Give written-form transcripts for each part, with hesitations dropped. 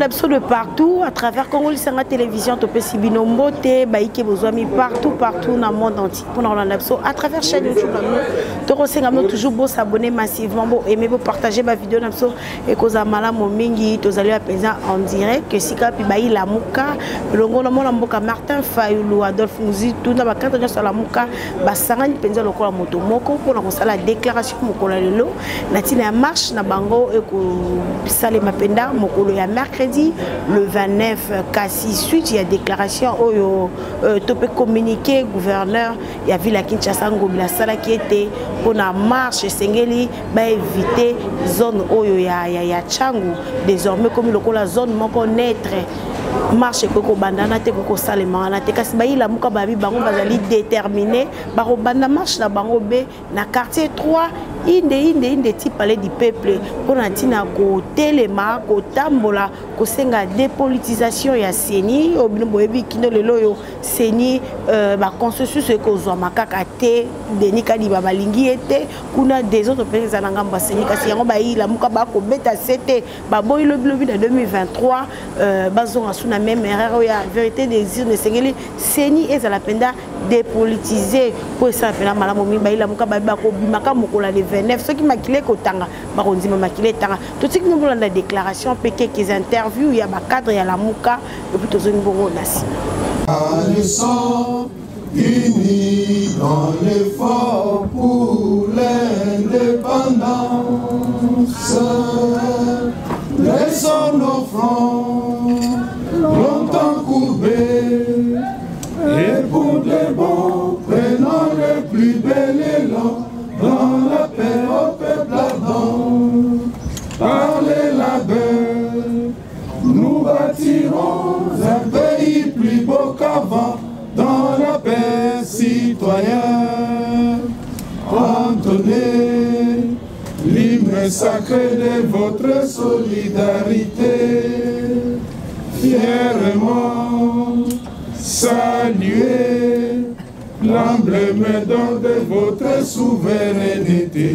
de partout, à travers Congo, la télévision, Topé Sibino Mbote, Baïke Bozwami, partout dans le monde entier. Pour nous à travers chaîne YouTube, nous toujours beau s'abonner massivement, beau aimer, beau partager ma vidéo, et que Zamala Momingi, tous allez à présent en direct, que Sika Pibaï la Mouka, le Mboka Martin Fayoulou, Adolphe Mouzi, tout dans ma carte sur la Mouka, Bassangani Penza le Kola Moto Moko, pour la déclaration Mokola Lelo, Natina marche, Nabango, et que Salé Mapenda, Mokolo ya mercredi, le 29 Kassi suite, il y a déclaration, topé communiqué, gouverneur, il y a vu la Kinshasa Ngobila Sala qui était pour la marche, Sengeli, va éviter zone Oyo ya Tchangu, désormais comme la zone moko naître. Marche koko bandana te koko salema na te kasi bayi la muka babi bango bazali déterminé baro banda marche na bango be na quartier 3 inde ti palais du peuple pour natina ko telema ko tambola ko senga dépolitisation ya seni obino boyebi kino lelo yo seni ba consensus ko zo makaka te deni kadi ba balingi ete kuna des autres pays za ngamba seni kasi yango bayi la muka ba ko beta c'était ba boy le blobi de 2023 bazonga sous la même erreur, il y a vérité des îles de Sengeli, Seni et Zalapenda dépolitisé pour ça faire la malamomi, il a muka babako bimaka mokola le 29, ceux qui maquillent kotanga, baronzi maquillé tanga, tout ce qui nous donne la déclaration, péké qu'ils interviewent, il y a ba cadre, il y a la muka, et puis tout ce qui nous nasi. Unis dans l'effort pour l'indépendance, laissons nos fronts longtemps courbés, et pour de bon, prenons le plus bel élan dans la paix au peuple ardent. Par les labeurs, nous bâtirons un pays plus beau qu'avant, dans la paix citoyenne. Entonnez l'hymne sacré de votre solidarité, fièrement saluez l'emblème d'or de votre souveraineté.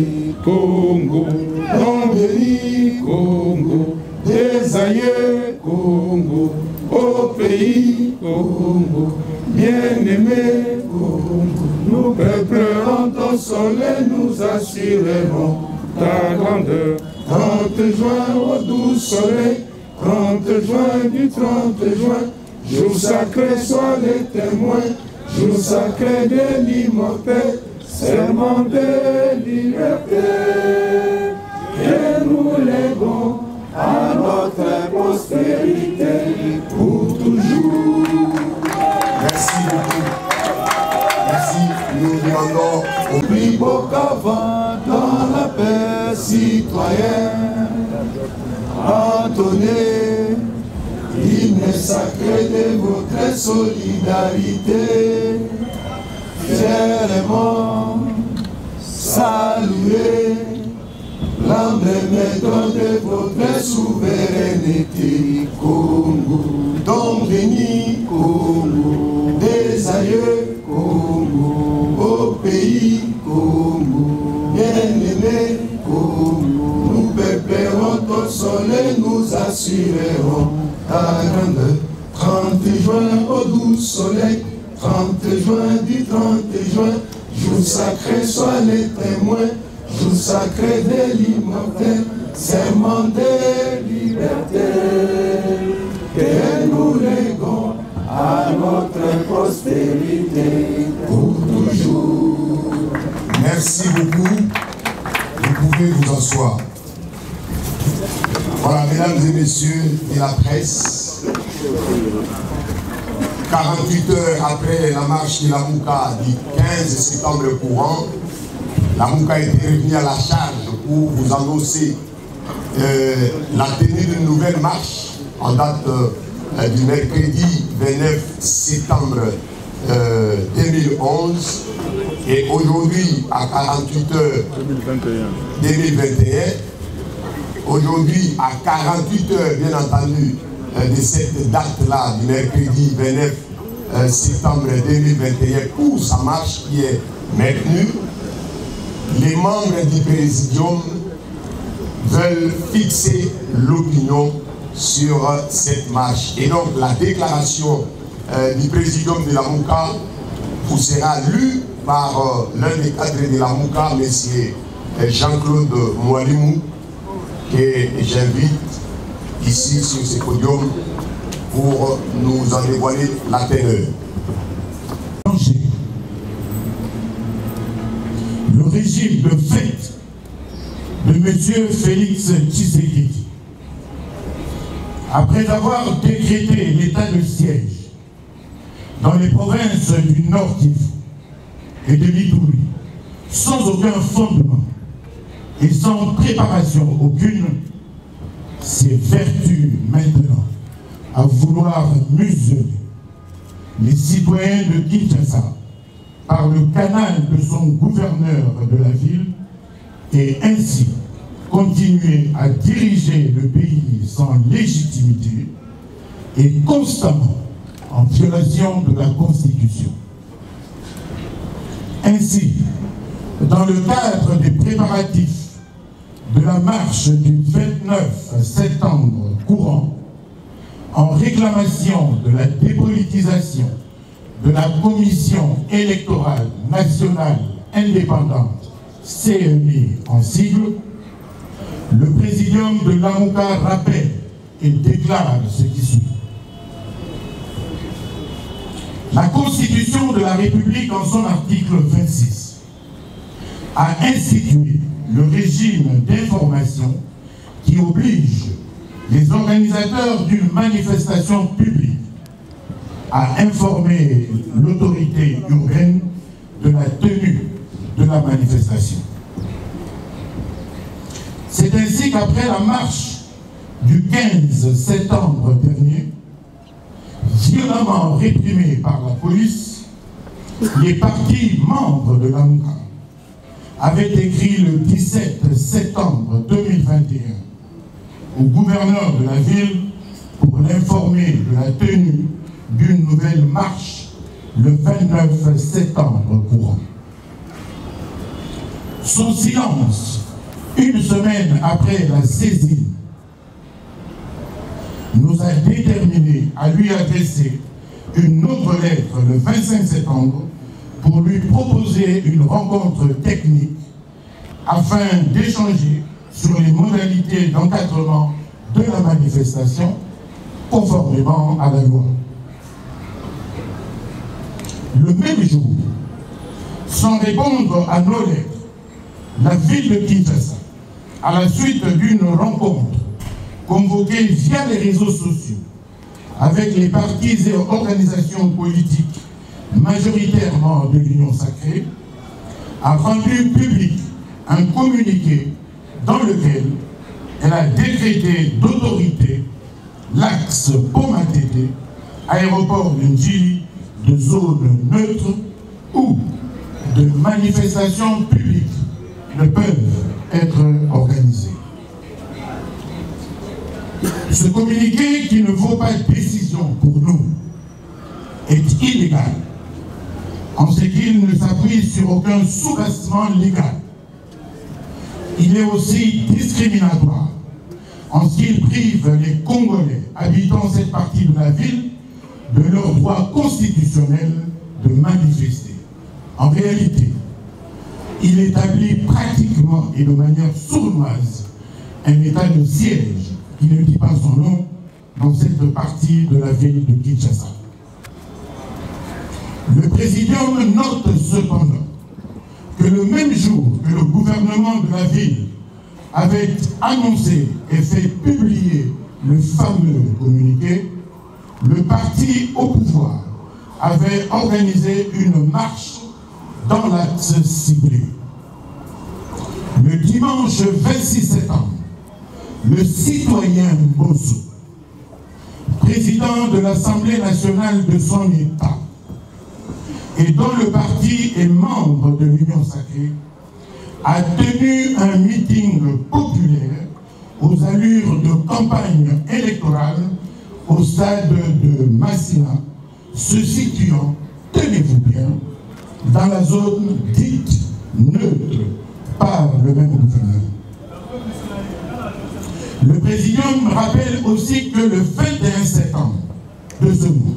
Congo, non béni Congo, des aïeux Congo, au pays Congo, bien-aimé Congo, nous peuplerons ton soleil, nous assurerons ta grandeur. 30 juin au doux soleil, 30 juin du 30 juin, jour sacré soit les témoins, jour sacré de l'immortel, serment de liberté, et nous léguons à notre postérité pour toujours. Merci beaucoup. Merci. Nous demandons au plus beau qu'avant dans la paix citoyenne. Entonnez l'hymne sacré de votre solidarité. Fièrement saluez l'emblème de votre souveraineté. Congo, don béni Congo, des aïeux Congo, au pays Congo, bien-aimé Congo, nous peuplerons ton soleil, nous assurerons ta grandeur. 30 juin au doux soleil, 30 juin du 30 juin, jour sacré soit les témoins, jour sacré de l'immortel, serment de liberté, que nous léguons à notre postérité pour toujours. Merci beaucoup. Vous pouvez vous asseoir. Voilà, mesdames et messieurs de la presse, 48 heures après la marche de la Mouka du 15 septembre courant, la Mouka est revenue à la charge pour vous annoncer la tenue d'une nouvelle marche en date du mercredi 29 septembre 2011 et aujourd'hui à 48 heures 2021. Aujourd'hui à 48 heures bien entendu de cette date-là du mercredi 29 septembre 2021 pour sa marche qui est maintenue. Les membres du Présidium veulent fixer l'opinion sur cette marche. Et donc la déclaration du président de la MOUCA vous sera lue par l'un des cadres de la MOUCA, M. Jean-Claude Moualimou, que j'invite ici sur ce podium pour nous en dévoiler la teneur. Le régime de fait de M. Félix Tshisekedi, après avoir décrété l'état de siège dans les provinces du Nord Kivu et de l'Ituri, sans aucun fondement et sans préparation aucune, s'évertue maintenant à vouloir museler les citoyens de Kinshasa par le canal de son gouverneur de la ville et ainsi continuer à diriger le pays sans légitimité et constamment en violation de la Constitution. Ainsi, dans le cadre des préparatifs de la marche du 29 septembre courant, en réclamation de la dépolitisation de la Commission électorale nationale indépendante, CENI en sigle, le présidium de l'AMOUCA rappelle et déclare ce qui suit. La Constitution de la République, en son article 26, a institué le régime d'information qui oblige les organisateurs d'une manifestation publique à informer l'autorité urbaine de la tenue de la manifestation. C'est ainsi qu'après la marche du 15 septembre dernier, violemment réprimée par la police, les partis membres de l'AMOUCA avaient écrit le 17 septembre 2021 au gouverneur de la ville pour l'informer de la tenue d'une nouvelle marche le 29 septembre courant. Son silence, une semaine après la saisine, nous a déterminés à lui adresser une autre lettre le 25 septembre pour lui proposer une rencontre technique afin d'échanger sur les modalités d'encadrement de la manifestation conformément à la loi. Le même jour, sans répondre à nos lettres, la ville de Kinshasa, à la suite d'une rencontre convoquée via les réseaux sociaux avec les partis et organisations politiques majoritairement de l'Union sacrée, a rendu public un communiqué dans lequel elle a décrété d'autorité l'axe Poma-Tété, aéroport de Ndjili, de zone neutre où de manifestations publiques ne peuvent être organisées. Ce communiqué, qui ne vaut pas décision pour nous, est illégal en ce qu'il ne s'appuie sur aucun soubassement légal. Il est aussi discriminatoire en ce qu'il prive les Congolais habitant cette partie de la ville de leur droit constitutionnel de manifester. En réalité, il établit pratiquement et de manière sournoise un état de siège qui ne dit pas son nom dans cette partie de la ville de Kinshasa. Le président note cependant que le même jour que le gouvernement de la ville avait annoncé et fait publier le fameux communiqué, le parti au pouvoir avait organisé une marche dans l'axe ciblé. Le dimanche 26 septembre, le citoyen Bosso, président de l'Assemblée nationale de son État, et dont le parti est membre de l'Union sacrée, a tenu un meeting populaire aux allures de campagne électorale au stade de Massina, se situant, tenez-vous bien, dans la zone dite neutre par le même gouverneur. Le président rappelle aussi que le 21 septembre de ce mois,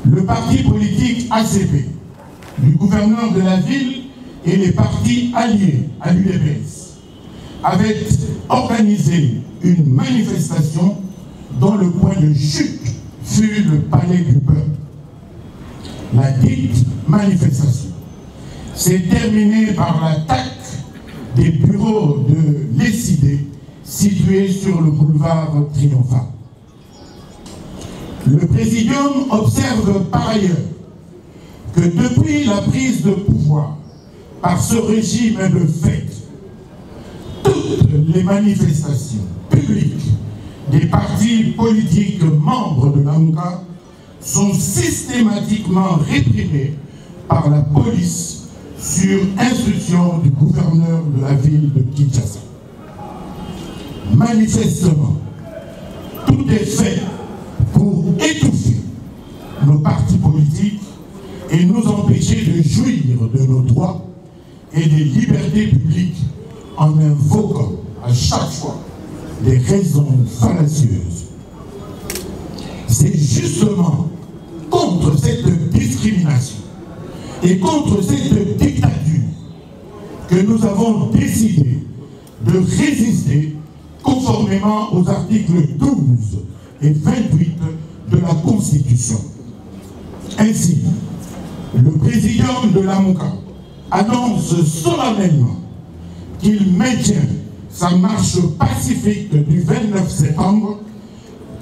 le parti politique ACP, du gouverneur de la ville et les partis alliés à l'UDPS avaient organisé une manifestation dont le point de chute fut le palais du peuple. La dite manifestation s'est terminée par l'attaque des bureaux de l'ECID situés sur le boulevard Triomphal. Le Présidium observe par ailleurs que depuis la prise de pouvoir par ce régime de fait, toutes les manifestations publiques des partis politiques membres de l'AMUCA sont systématiquement réprimées par la police sur instruction du gouverneur de la ville de Kinshasa. Manifestement, tout est fait pour étouffer nos partis politiques et nous empêcher de jouir de nos droits et des libertés publiques en invoquant à chaque fois des raisons fallacieuses. C'est justement contre cette discrimination et contre cette dictature que nous avons décidé de résister conformément aux articles 12 et 28 de la Constitution. Ainsi, le Présidium de l'AMUCA annonce solennellement qu'il maintient sa marche pacifique du 29 septembre,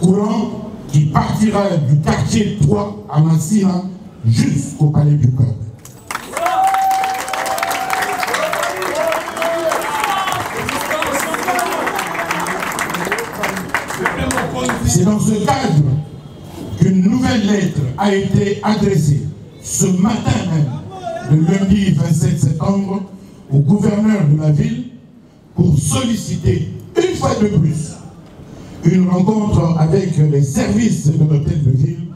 courant qui partira du quartier 3 à Massina jusqu'au palais du peuple. C'est dans ce cadre qu'une nouvelle lettre a été adressée ce matin même, le lundi 27 septembre, au gouverneur de la ville pour solliciter une fois de plus une rencontre avec les services de l'hôtel de ville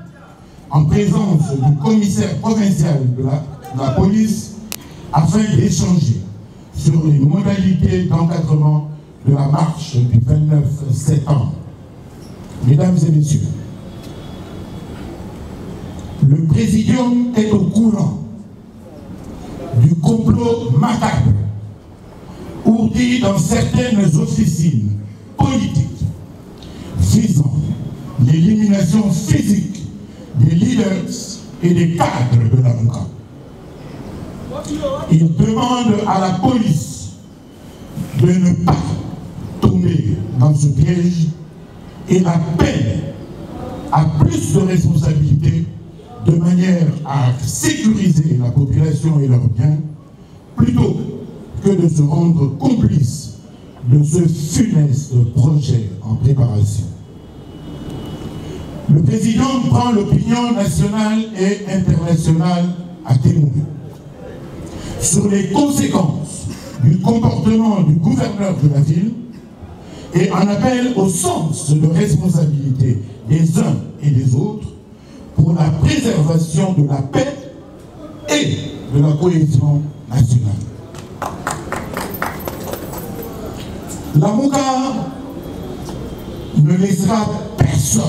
en présence du commissaire provincial de la police afin d'échanger sur les modalités d'encadrement de la marche du 29 septembre. Mesdames et messieurs, le Présidium est au courant du complot macabre ourdi dans certaines officines politiques visant l'élimination physique des leaders et des cadres de l'AMUCA. Il demande à la police de ne pas tomber dans ce piège et appelle à plus de responsabilités de manière à sécuriser la population et leurs biens plutôt que de se rendre complice de ce funeste projet en préparation. Le président prend l'opinion nationale et internationale à témoin sur les conséquences du comportement du gouverneur de la ville et en appelle au sens de responsabilité des uns et des autres pour la préservation de la paix et de la cohésion nationale. L'AMUCA ne laissera personne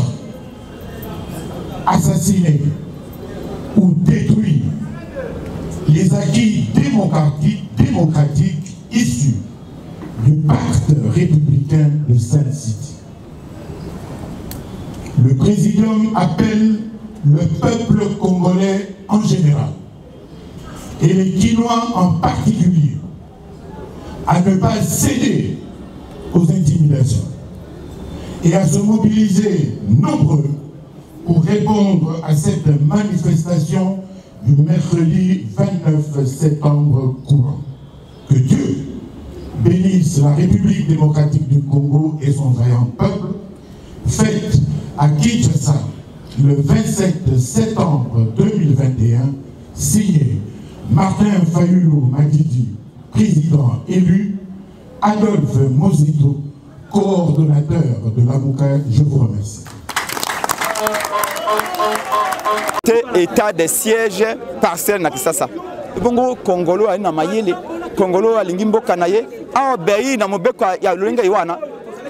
assassiner ou détruire les acquis démocratiques issus du pacte républicain de Sun City. Le Présidium appelle le peuple congolais en général et les Kinois en particulier à ne pas céder aux intimidations et à se mobiliser nombreux pour répondre à cette manifestation du mercredi 29 septembre courant. Que Dieu bénisse la République démocratique du Congo et son vaillant peuple, fête à Kinshasa le 27 septembre 2021, signé Martin Fayulu Madidi, président élu, Adolphe Mozito, coordonnateur de l'AMUCA. Je vous remercie. État de siège partiel na Kinshasa. Bongo Congolo a na mayele, Congolo a lingimbo kanaye, a obéi na mobeko ya lolinga iwana,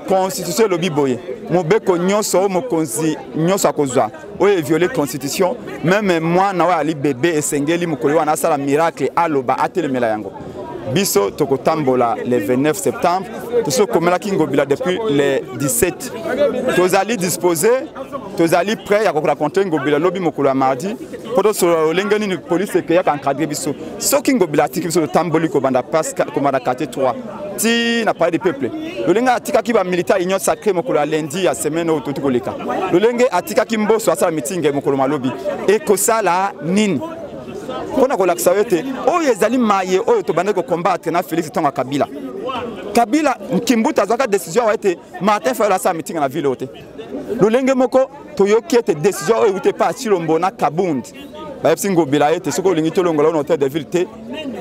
constitution lobi boye. mobeko nyonso mokonzi nyonso akozwa oyo violer constitution même moi na wa ali bébé esengeli mokoli wana asala miracle aloba atelemela yango biso tokotambola le 29 septembre toso komela kingobila depuis le 17 tozali disposé tozali prêt ya koraconter ngobila lobi mokolo mardi poto so lengeni ni police ke ya encadrer biso soki ngobila tiki biso tamboli ko banda pasca komanda quartier 3 ti na parler du peuple lolenga atika ki ba militaire union sacrée mokolo lundi ya semaine au toti koleka lolenge atika ki mboso asala meeting mokolo malobi e kosala nini kona kolakisa yote oyo ezali maye oyo tobande ko combattre na Félix Tonga Kabila Kimbuta azaka décision wa ete Martin Fayulu asala meeting na ville ote lolenge moko toyoki ete décision oyo ute pa Chilombo na Kabundi ba yepsi ngobila ete soko lingi tolongola na hôtel de ville te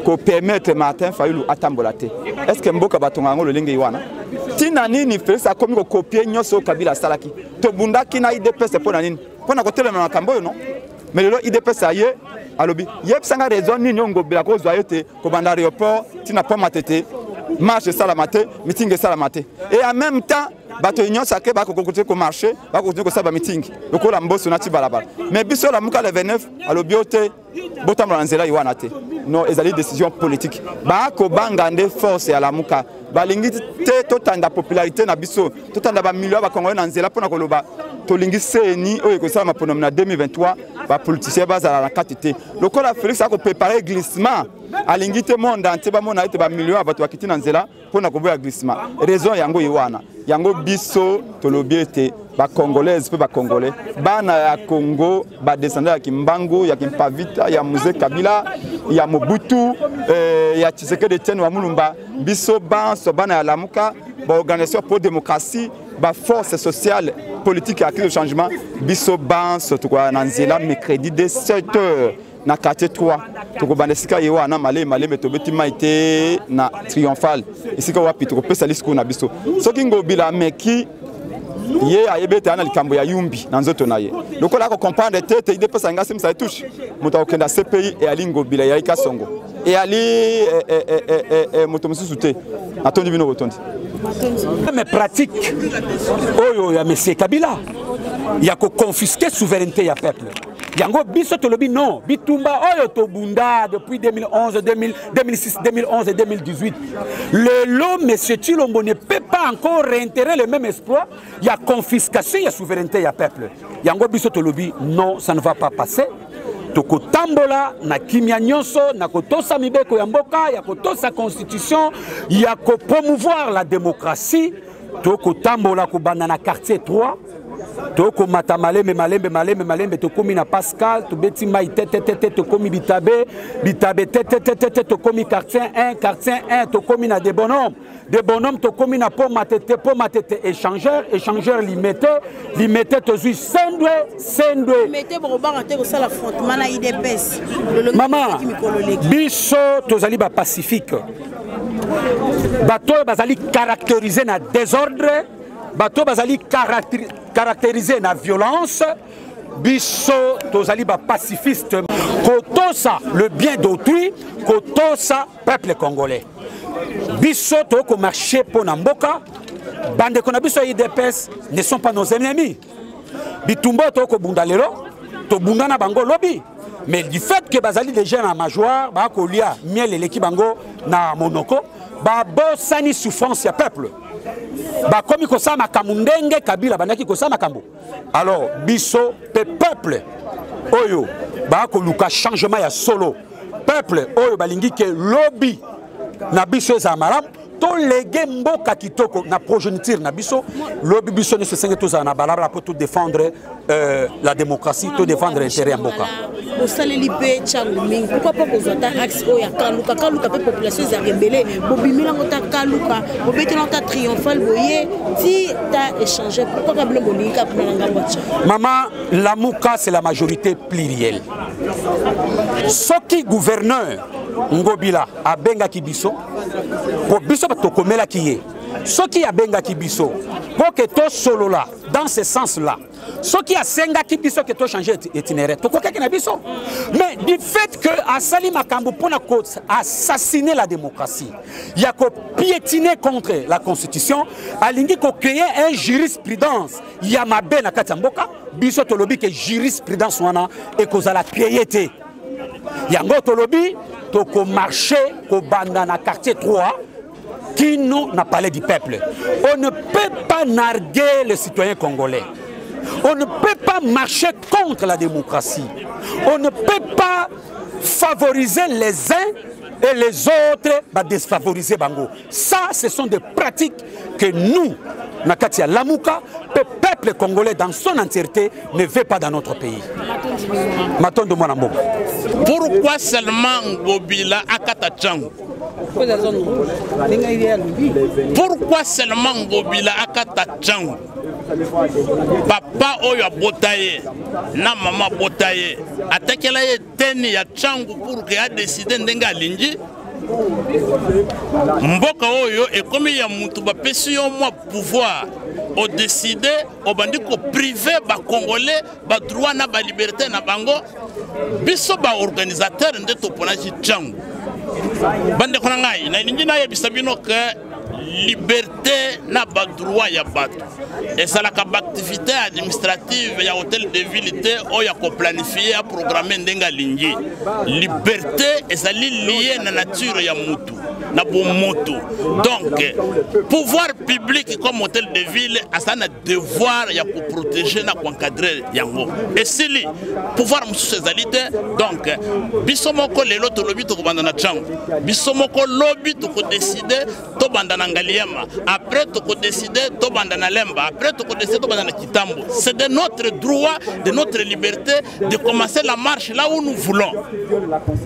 ko permettre Martin Fayulu atambola te est-ce que mboka batonga ngo lolenge iwana tina nini Félix akomi ko copier nyonso Kabila salaki to bundaki na IDPS pona nini pona ko telema na kambo no mais lelo IDPS aye alobi yepsanga raison nini ngobila ko zwa yote ko banda aéroport tina pas matete marche salamate meeting salamate et en même temps bato union sacrée ba ko continuer ko marcher ba ko continuer ko saba meeting lokola mboso na ti balabala mais biso la muka le 29 alobi yote botamla nzela iwana te non ezali décision politique ba ko bangande force ya la muka balingi te totanda popularité na biso totanda ba millions ba congolais na nzela pona koloba tolingi seni oyo ko sala mapono na 2023 ba politiciens bazala na katité lokola Félix a ko préparer glissement alingi te monde entier ba mona ete ba millions bato bakiti na nzela pona ko boya glissement raison yango iwana yango biso tolobi ete ba congolaise pe ba congolais bana ya Congo ba descendants ya Kimbangu ya Kimpavita ya Mzee Kabila ya Mobutu ya Tshisekedi Etienne wa Mulumba biso banso bana ya Lamuka ba organisation pour démocratie ba force sociale politique à crise de changement biso banso to kwa nanzela mercredi de 7h na quartier 3 to ko bandesika yewa na male metobeti maite na triomphal isika wapi to ko pesa lisiko na biso soki ngobila meki ye ayebete ana likambo ya yumbi na nzoto na ye lokola ko comprendre tete ide pesa ngasi msa touche muta okenda CPI e ali ngobila ya ikasongo e ali moto mususu te atondi bino botondi mais pratique oyo ya monsieur Kabila ya ko confisquer souveraineté ya peuple yango biso tolobi non bitumba oyo to bunda depuis 2011 2006 2011 et 2018 le lot monsieur Chilombo ne peut pas encore réitérer le même exploit il y a confiscation il y a souveraineté il y a peuple yango biso tolobi non ça ne va pas passer toko tambola na kimia nyonso na kotosa mibeko ya mboka ya kotosa constitution ya ko promouvoir la démocratie toko tambola ko banda na quartier 3 toko mata malembe tokomi na Pascal to beti mai tete tokomi bitabe tete tokomi quartier 1 tokomi na des bonhommes tokomi na po matete échangeur limité tozui sendwe mettez borobanga te ko sala affrontement na IDPS maman biso tozali ba pacifique bato bazali caractérisé na désordre bato bazali caractérisé na violence biso tozali ba pacifiste kotosa le bien d'autrui kotosa peuple congolais biso toko marcher pour na mboka bande kona biso IDPS ne sont pas nos ennemis bitumbo toko bundalero to bundana bango lobby mais du fait que bazali des jeunes en major ba kolia miel eleki bango na monoko ba bosani souffrance ya peuple ba komi kosama kamundenge Kabila bandaki kosama kambo alors biso peuple oyo ba ko luka changement ya solo peuple oyo balingi ke lobby na biso za maram to légué mboka kitoko na progéniture na biso lobby biso ne se sengi tous na balabala pour tout défendre la démocratie tout défendre l'intérêt ya mboka au saleli pe changumingi pourquoi pas kozota axe oya kaluka pe population za rebelle bobimila ngota kaluka bobetela ngota triomphal boye ti ta échanger pourquoi pas blo bolinga pour nanga watcha maman Lamuka c'est la majorité plurielle soki gouverneur Ngobila abenga ki biso po biso tokomela ki ye Ce qui a benga kibiso, pour que tout solo là, dans ce sens-là, ce qui a senga kibiso que tout changer itinéraire, tout quoi qu'il biso. Mais du fait que Asali Makambo pour assassiner la démocratie, il y a qu'à piétiner contre la constitution, alingi qu'à créer un jurisprudence, il y a ma belle à Katamboka, biso tolobi que jurisprudence wana et qu'on a la créé. Il y a un tolobi, to marché, ko bandana quartier 3. Qui nous n'a parlé du peuple. On ne peut pas narguer les citoyens congolais. On ne peut pas marcher contre la démocratie. On ne peut pas favoriser les uns et les autres défavoriser Bango. Ça, ce sont des pratiques que nous, Nakatia Lamouka, le peuple congolais dans son entièreté ne veut pas dans notre pays. Pourquoi seulement Ngobila Akatachango? Pourquoi seulement Ngobila Akatachango? Papa oyo botaye, na maman botaye, atakela ye teni ya changu pour que a décidé ndenga lingi. Mboka oyo ekomi ya mutu ba pesi yo mwa pouvoir o décider o bandiko privé ba congolais ba droit na ba liberté na bango biso ba organisateur ndeto ponaji changu bande kona ngai na lingi na ye bisabino ke liberté na ba droit ya bato et ça la activité administrative ya hôtel de ville o ya ko planifier a programmer ndenga lingi liberté et ça lié na nature ya mutu na bomoto. Donc pouvoir public comme hôtel de ville a ça na devoir ya ko protéger na ko encadrer yango et si li pouvoir musu ezalité donc bisomoko lelo to lobi to ko banda na chango bisomoko lobi to ko décider to banda na ngaliema après to ko décider to banda na lemba après to ko décider to banda na kitambo. C'est de notre droit, de notre liberté de commencer la marche là où nous voulons.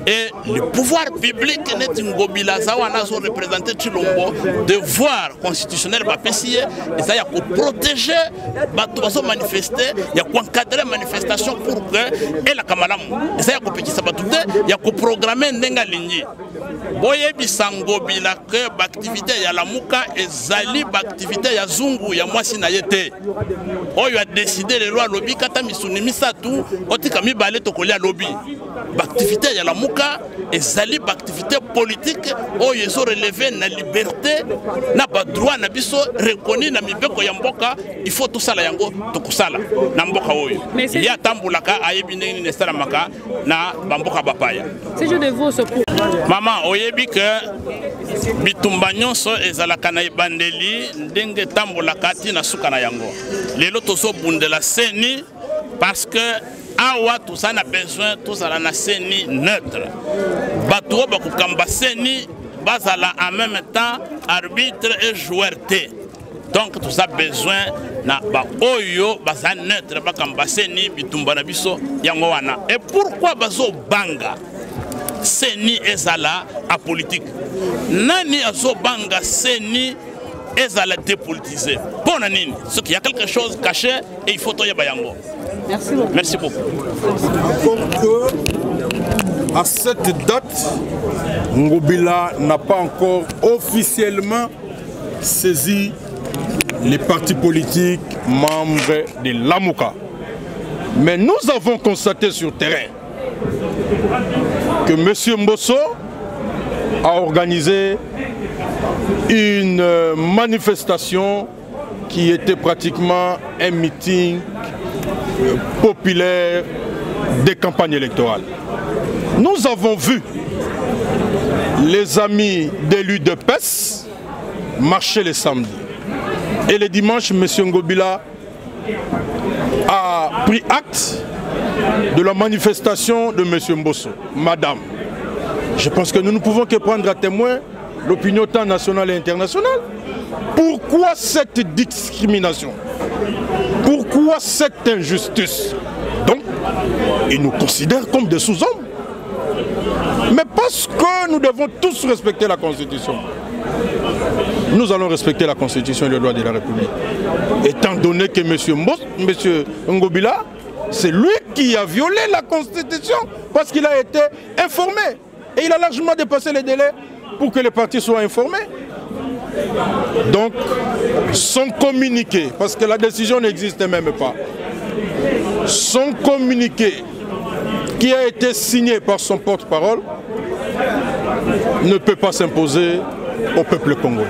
Et le pouvoir public n'est une gobila zawana sont représentés Chilombo, devoir constitutionnel va pessier et ça y a pour protéger bato manifester, il y a pour encadrer la manifestation pour que et la kamalam et ça y a pour petit sabatouté, il y a pour programmer ndenga lingi. Boye bisango bila que activité ya la muka et zali activité ya zungu ya mwasi na yete. Oyo a décidé les lois lobby kata misuni misatu otika mibale to kolia lobby. Activité ya la muka et zali activité politique oyo so relevé na liberté na ba droit na biso reconnu na mibeko ya mboka il faut tout ça la yango to kusala na mboka oyo. Ya tambulaka ayebi ndeni ne sala maka na bamboka bapaya. C'est je de vous ce pour Maman oyebi que bitumba nyonso ezalaka na ebandeli ndenge tambulaka tina suka na yango. Lelo tozo bundela seni parce que awa tout ça a besoin tout ça na seni neutre. Bato ba kukamba seni bazala en même temps arbitre et joueur T. Donc tout ça besoin na ba oyo baza neutre ba kamba seni bitumba na biso yango wana. Et pourquoi bazo banga seni ezala a politique? Nani azo banga seni ezala dépolitisé. Bon anine, ce qu'il y a quelque chose caché et il faut toyer bayango. Merci beaucoup. Merci beaucoup. À cette date, Ngobila n'a pas encore officiellement saisi les partis politiques membres de l'Amouka. Mais nous avons constaté sur terrain que M. Mbosso a organisé une manifestation qui était pratiquement un meeting populaire des campagnes électorales. Nous avons vu les amis d'élus de PES marcher les samedis. Et le dimanche, M. Ngobila a pris acte de la manifestation de M. Mbosso. Madame, je pense que nous ne pouvons que prendre à témoin l'opinion tant nationale et internationale. Pourquoi cette discrimination? Pourquoi cette injustice? Donc, ils nous considèrent comme des sous-hommes. Mais parce que nous devons tous respecter la Constitution. Nous allons respecter la Constitution et les lois de la République. Étant donné que M. Ngobila, c'est lui qui a violé la Constitution parce qu'il a été informé. Et il a largement dépassé les délais pour que les partis soient informés. Donc, son communiqué, parce que la décision n'existe même pas, son communiqué qui a été signé par son porte-parole ne peut pas s'imposer au peuple congolais.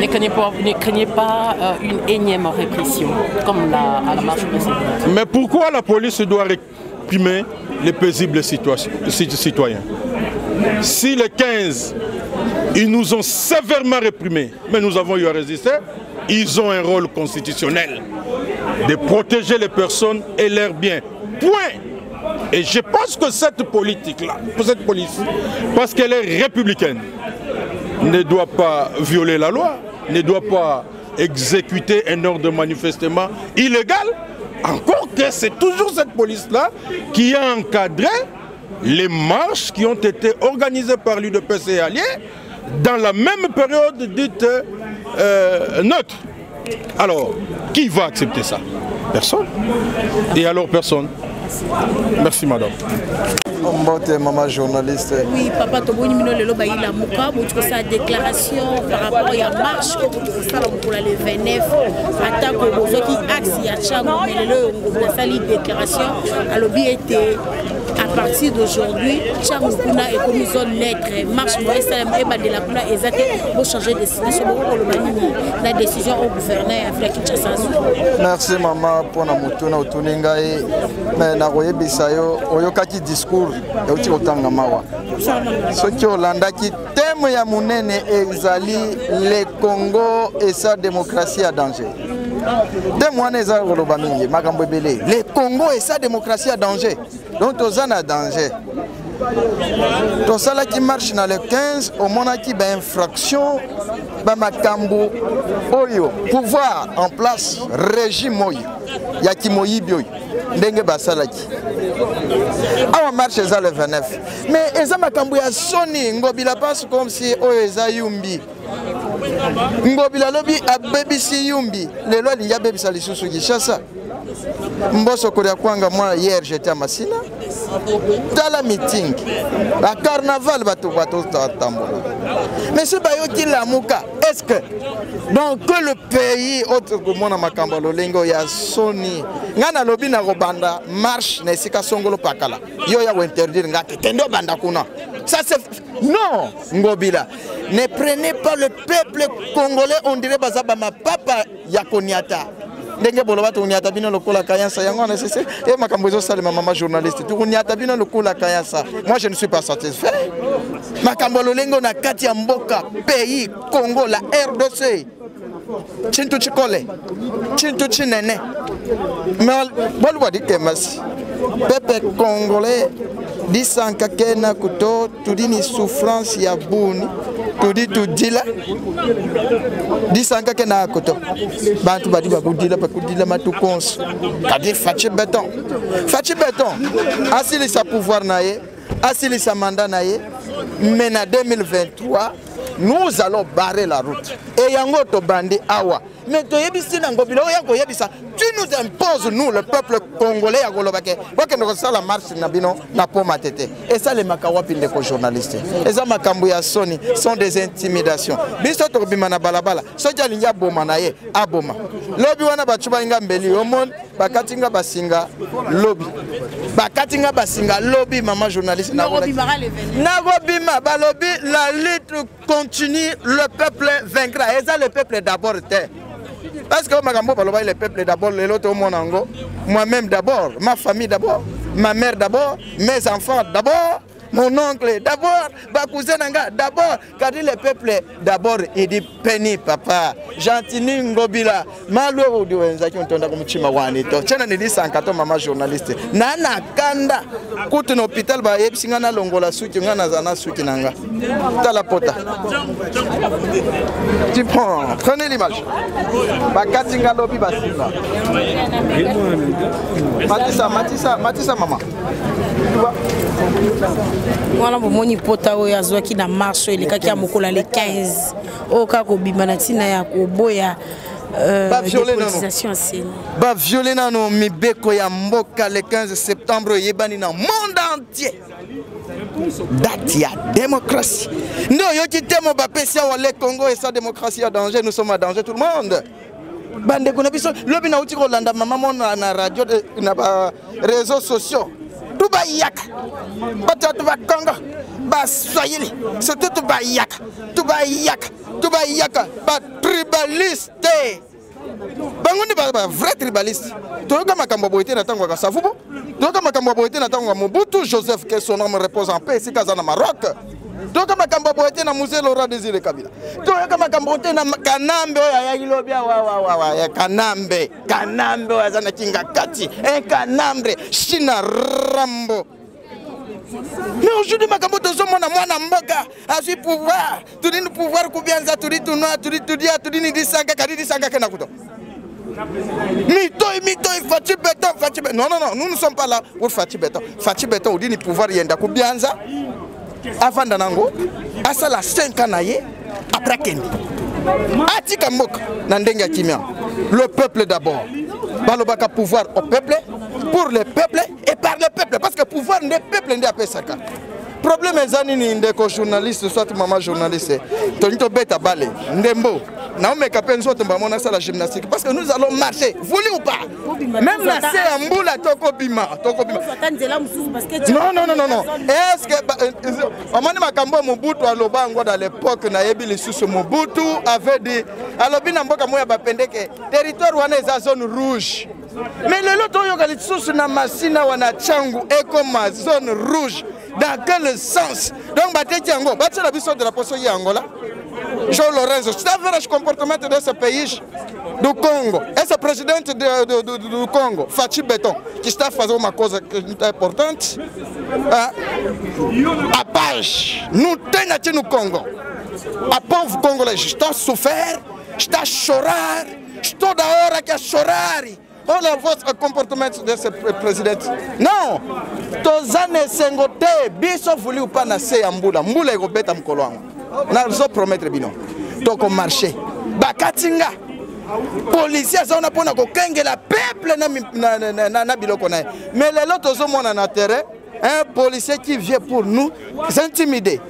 Ne craignez pas une énième répression, comme à la marche précédente. Mais pourquoi la police doit réprimer les paisibles citoyens? Si les 15, ils nous ont sévèrement réprimés, mais nous avons eu à résister, ils ont un rôle constitutionnel de protéger les personnes et leurs biens. Point. Et je pense que cette politique-là, cette police, parce qu'elle est républicaine, ne doit pas violer la loi, ne doit pas exécuter un ordre manifestement illégal. Encore que c'est toujours cette police-là qui a encadré les marches qui ont été organisées par l'UDPS et alliés dans la même période dite neutre. Alors, qui va accepter ça? Personne. Et alors personne. Merci madame. Mbote, maman journaliste. Oui, papa, tu as une déclaration par rapport à la marche pour le 29. Attaque aux qui axent, il y a une déclaration. Alors, était à partir d'aujourd'hui, Tchamoukuna est comme une zone neutre. Marche de la Kuna est pour changer de destination. La décision au gouverneur Afrique Kinshasa. Merci maman pour la moutona au Tuningaï. Mais na bisayo oyokaki discours euti otanga mawa. Soki olandaki thème ya munene ezali le Congo et sa démocratie à danger. Thème wana eza koloba mingi makambo ebele. Le Congo et sa démocratie à danger. Donc tozana à danger. Tosala qui marche dans le 15 au monaki ba infraction ba makambo oyo pouvoir en place régime oyo ya kimoyibi oyo ndenge basalaki awa marche eza le 29 mais eza makambo ya soni ngobila passe comme si oyo eza yumbi ngobila lobi abebisi yumbi lelo ali ya bebisa lisusu Kinshasa mboso kolia kwanga moi hier j'étais à Massina dans la meeting la carnaval bato tambola mais ce bayo qui la muka est-ce que donc que le pays autre que mona makambo lolengo ya soni ngana lobi na robanda marche na sika songolo pakala yo ya interdire ngate tendo banda kuna ça c'est non ngobila ne prenez pas le peuple congolais on dirait bazaba ma papa ya koniata ndenge boloba to uniata bino lokola kayansa yango na sese et makambo ezo salema maman journaliste to uniata bino lokola kayansa moi je ne suis pas satisfait makambo lolengo na kati ya mboka pays Congo la RDC Chintu chikole Chintu chinene mais bolwa dikemasi peuple congolais disanka kena kuto tudini souffrance ya buni tudi tudila disanka kena kuto bantu badi bakudila matukonso kadi fachi beton asili sa pouvoir naye asili sa mandat naye mais en 2023 nous allons barrer la route et yango to bandi awa mais to yebisi na ngobilo yako yebisa tu nous imposes nous le peuple congolais ya golobake bakendo ko sala marche na bino na poma tete et ça les makawapi ndeko journaliste et ça makambo ya soni sont des intimidations biso to bima na balabala soja linga boma na ye aboma lobi wana bachuba inga mbeli omon bakatinga basinga lobby maman journaliste na bima balobi la lutte continue le peuple vaincra et ça le peuple d'abord terre. Parce que le peuple d'abord, moi-même d'abord, ma famille d'abord, ma mère d'abord, mes enfants d'abord, mon oncle d'abord, ma cousin d'abord, car le peuple d'abord, il dit Penny papa, Gentini Ngobila, Malo de Wenzaki, on tombe comme Chimawani, Tchana ne dit 114 maman journaliste, Nana Kanda, Kouten hôpital, Baeb, Singana Longola Souki, Nana Souki Nanga, Talapota. Tu prends, prenez l'image. Bakatinga Lobi Basiba. Matissa, maman. Voilà mon pota oyo azwaki na marche elekaki ya mokola le 15 oka ko bimanatina ya ko boya ba violer nano mibeko ya mboka le 15 septembre yebani na monde entier date ya démocratie. Non, yo qui t'aime bapesi wa le Congo et sa démocratie en danger, nous sommes en danger tout le monde. Bande kuna biso lobi na uti ko landa mama na radio na ba réseaux sociaux. Tout ba yak. Batatu ba Congo. Ba Swahili. Surtout tout ba yak. Tout ba yak. Tout ba yak. Ba tribaliste. Bangouni ba vrai tribaliste. Toyoka makambo boité na tango ka savubo. Toyoka makambo boité na tango Mobutu Joseph que son nom repose en paix ici Kazana Maroc. Toyoka makambo boité na musée Laurent Désiré Kabila. Toyoka makambo boité na Kanambe ya Ilobia wa ya Kanambe. Kanambe ya zana kinga kati. Kanambe China Rambo. Mais aujourd'hui, ma cambo de somme, mwana mboka, a su pouvoir, tout dit pouvoir, coubianza, tout dit tout noir, tout dit ni sanga, kadi sanga kenakuto. Mito, Fati Beton. Non, nous ne sommes pas là pour Fati Beton. Fati Beton, on dit ni pouvoir yenda coubianza, avant d'anango, à ça la 5 ans après Kendi. Atika Mbok, Nandenga Kimia, le peuple d'abord. Balobaka pouvoir au peuple, pour le peuple et par le peuple. Parce que pouvoir des peuples n'est pas ça. Problème est que les journalistes, soit maman journaliste, Tonito Beta Balé, Ndembo, Naomi Kapenzo, la gymnastique. Parce que nous allons marcher, voulez ou pas. Même la Séamboula, Toko Bima. Non. Est-ce que. Amani Makambo Mobutu à Lobango dans l'époque, Naebi les sous Mobutu avait dit. Alors, Binamboka Moya Bapendeke, territoire où on est à zone rouge. Mais le lot où les sous na Massina ou na Tchangu est comme ma zone rouge. Dans quel sens? Donc, Batekiango, Batse la biso de la poste Angola. Jean Lorenzo, c'est un vrai comportement de ce pays du Congo. Et ce président du Congo, Fati Beton, qui s'est fait une cause importante. À page, nous tenons au Congo. À pauvre Congolais, je t'ai souffert, je t'ai chorar, je t'ai d'ailleurs qui a chorari. On a votre comportement de ce président. Non, Tozane Sengote, biso voulu ou pas nasser en Mboula, Mboula et Robeta Mkolwang. Nous promettre bino. Donc on marché. Bakatinga. Policiers on a pour na kokenge la peuple na biloko na. Mais les autres sont mon na terrain. Un policier qui vient pour nous s'intimider.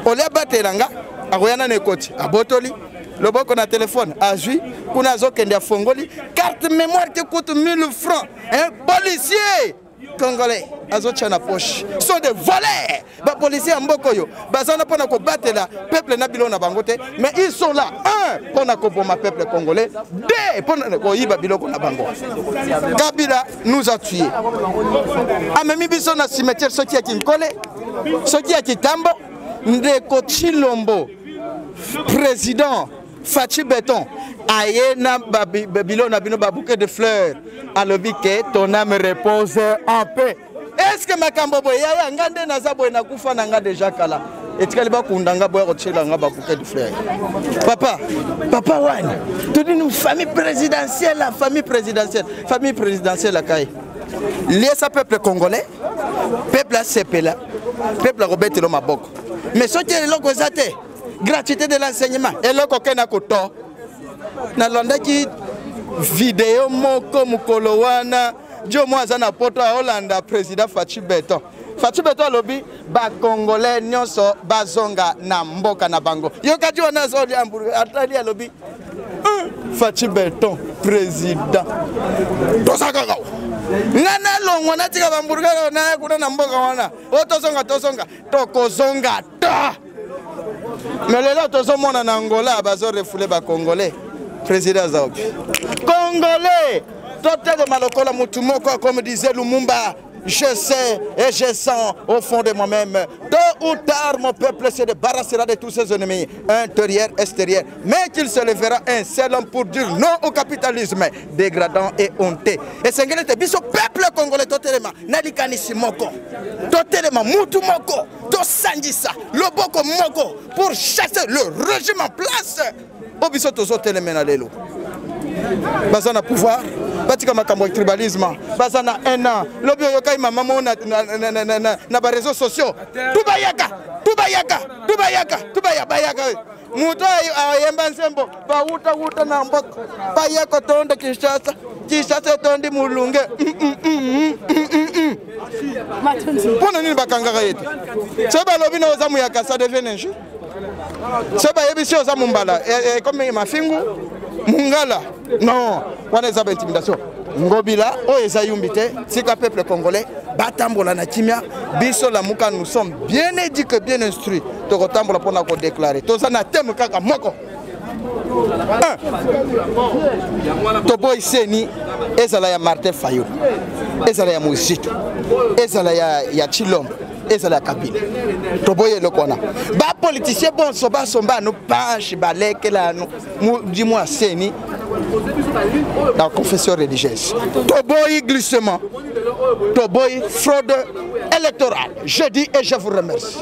On les battelanga, akoyana nekoti, abotoli. Le bon qu'on a téléphone, à Jui, qu'on a zokende à Fongoli, carte mémoire qui coûte 1000 francs. Un policier congolais, à na poche, sont des voleurs. Les policiers en Bokoyo, ils ne peuvent pas battre le peuple Nabilo na Bangote, mais ils sont là, un, pour le peuple congolais, deux, pour le Biloko na Bango. Kabila nous a tués. A même Biso na cimetière, ceux qui a Kinkole, ceux qui a Kitambo, Ndeko Chilombo, président. Fati Beton, Ayena Babylone a bino bouquet de fleurs. À l'objet ton âme repose en paix. Est-ce que ma cambobo yaya ngande nazabo na kufa nanga déjà kala? Et tu vas kundanga boya rochela nga bouquet de fleurs. Papa wan. Tu dis nous famille présidentielle, la famille présidentielle la caille. Lié sa peuple congolais, peuple a sepela, peuple a Robert Lomaboko. Mais ce qui est là gratuité de l'enseignement. Et là, quelqu'un a coûté. Na landa ki vidéo moko mukolo wana jo mwaza na poto a Hollanda président Fati Beton. Fati Beton lobi ba Congolais nyonso bazonga na mboka na bango. Yo kati wana zo li amburu atali lobi. Fati Beton président. Tosaka. Nana longo na tika bamburga na kuna na mboka wana. Otozonga tokozonga ta. Mais les autres sont en Angola, ils ont refoulé les Congolais. Président Zaobi. Congolais, total de Malokola Moutoumoko, comme disait Lumumba, je sais et je sens au fond de moi-même. Tôt ou tard, mon peuple se débarrassera de tous ses ennemis, intérieurs, extérieurs. Mais qu'il se lèvera un seul homme pour dire non au capitalisme dégradant et honteux. Et c'est ce peuple congolais, totalement, Nalikani Moko, totalement, Moutoumoko, Tosandisa, Loboko Moko, pour chasser le régime en place. Obiso Tozo Telemenalelo. Bazana pouvoir, batika makambo tribalisme, bazana un an, lobi yokai maman na ba réseaux sociaux. Tubayaka. Muto ayemba nsembo, ba uta na mboko, ba yako tonde Kinshasa. Kinshasa tondi mulunge. Pona nini bakangaka yete? Seba lobi na ozamu ya kasa devient un jeu. Seba yebisi ozamu mbala comme mafingu mungala. Non, wana eza intimidation. Ngobila oyo eza yumbi te, tika peuple congolais batambola na kimia biso la muka nous sommes bien éduqués, bien instruits. Tokotambola pona ko déclarer. Toza na thème kaka moko. Toboy Seni ezala ya Martin Fayulu, ezala ya Muzito, ezala ya Chilombo, ezala ya Kabila. Toboy le kona. Ba politicien bon soba somba no panche baleke la no dis-moi Seni dans la confession religieuse. Toboy glissement. Toboy fraude électorale. Je dis et je vous remercie.